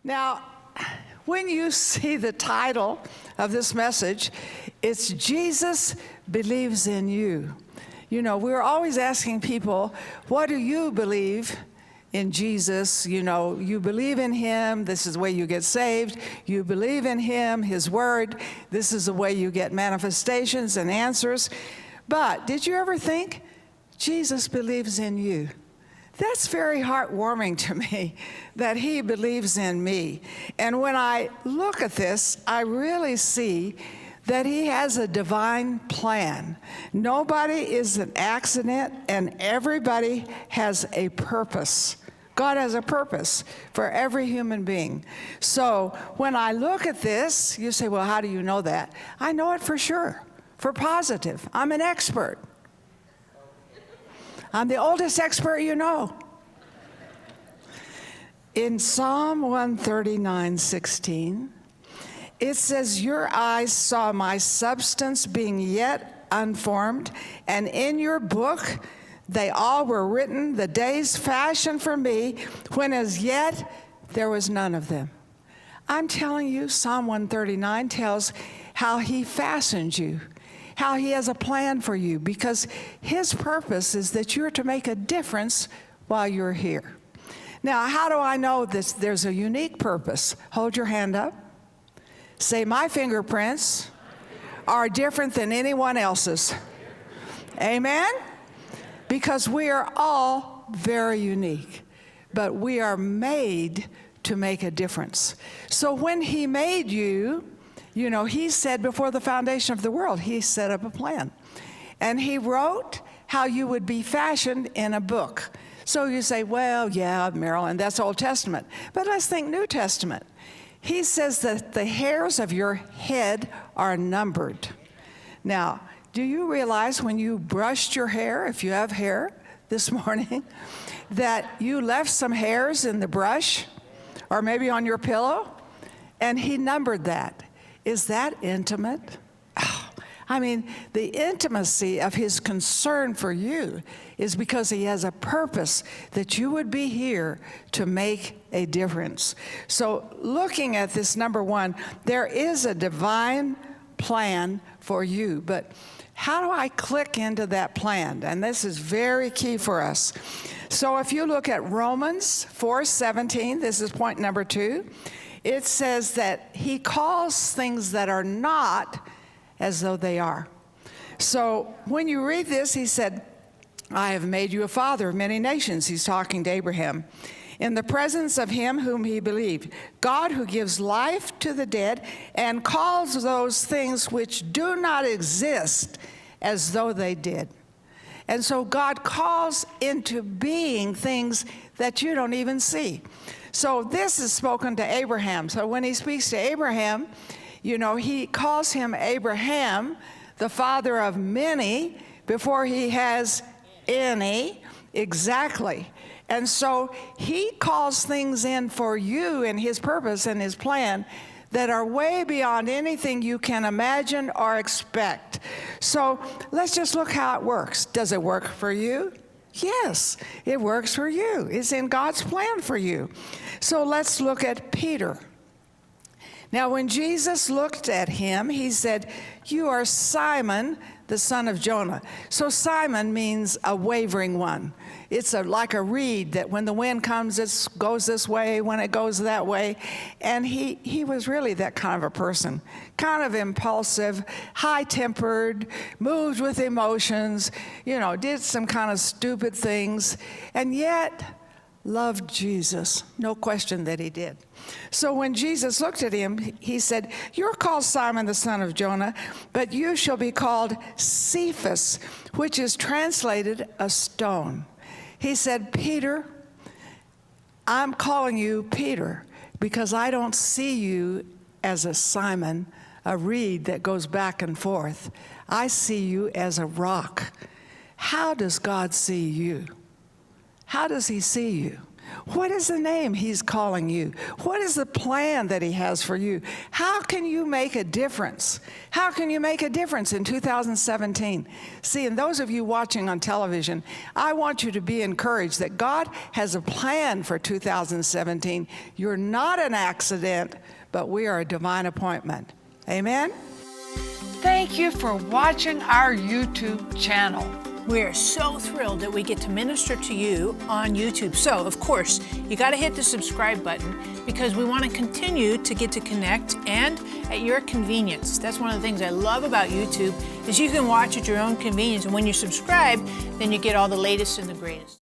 Now, when you see the title of this message, it's Jesus Believes in You. You know, we're always asking people, what do you believe in Jesus? You know, you believe in him, this is the way you get saved. You believe in him, his word, this is the way you get manifestations and answers. But did you ever think, Jesus believes in you? That's very heartwarming to me, that he believes in me. And when I look at this, I really see that he has a divine plan. Nobody is an accident, and everybody has a purpose. God has a purpose for every human being. So when I look at this, you say, well, how do you know that? I know it for sure, for positive. I'm an expert. I'm the oldest expert you know. In Psalm 139:16, it says, your eyes saw my substance being yet unformed, and in your book they all were written, the days fashioned for me, when as yet there was none of them. I'm telling you, Psalm 139 tells how he fashioned you, how he has a plan for you, because his purpose is that you're to make a difference while you're here. Now, how do I know this? There's a unique purpose. Hold your hand up. Say, my fingerprints are different than anyone else's. Amen? Because we are all very unique, but we are made to make a difference. So when he made you, you know, he said before the foundation of the world, he set up a plan. And he wrote how you would be fashioned in a book. So you say, well, yeah, Marilyn, that's Old Testament. But let's think New Testament. He says that the hairs of your head are numbered. Now, do you realize when you brushed your hair, if you have hair this morning, that you left some hairs in the brush or maybe on your pillow? And he numbered that. Is that intimate? Oh, I mean, the intimacy of his concern for you is because he has a purpose that you would be here to make a difference. So looking at this, number one, there is a divine plan for you, but how do I click into that plan? And this is very key for us. So if you look at Romans 4:17, this is point number 2, it says that he calls things that are not as though they are. So when you read this, he said, I have made you a father of many nations. He's talking to Abraham. In the presence of him whom he believed, God who gives life to the dead and calls those things which do not exist as though they did. And so God calls into being things that you don't even see. So this is spoken to Abraham. So when he speaks to Abraham, you know, he calls him Abraham, the father of many, before he has any. Exactly. And so he calls things in for you and his purpose and his plan that are way beyond anything you can imagine or expect. So let's just look how it works. Does it work for you? Yes, it works for you. It's in God's plan for you. So let's look at Peter. Now, when Jesus looked at him, he said, you are Simon, the son of Jonah. So Simon means a wavering one. It's like a reed that when the wind comes, it goes this way, when it goes that way. And he was really that kind of a person, kind of impulsive, high-tempered, moved with emotions, you know, did some kind of stupid things, and yet loved Jesus. No question that he did. So when Jesus looked at him, he said, you're called Simon the son of Jonah, but you shall be called Cephas, which is translated a stone. He said, Peter, I'm calling you Peter because I don't see you as a Simon, a reed that goes back and forth. I see you as a rock. How does God see you? How does he see you? What is the name He's calling you? What is the plan that He has for you? How can you make a difference? How can you make a difference in 2017? See, and those of you watching on television, I want you to be encouraged that God has a plan for 2017. You're not an accident, but we are a divine appointment. Amen? Thank you for watching our YouTube channel. We are so thrilled that we get to minister to you on YouTube. So, of course, you got to hit the subscribe button because we want to continue to get to connect and at your convenience. That's one of the things I love about YouTube is you can watch at your own convenience. And when you subscribe, then you get all the latest and the greatest.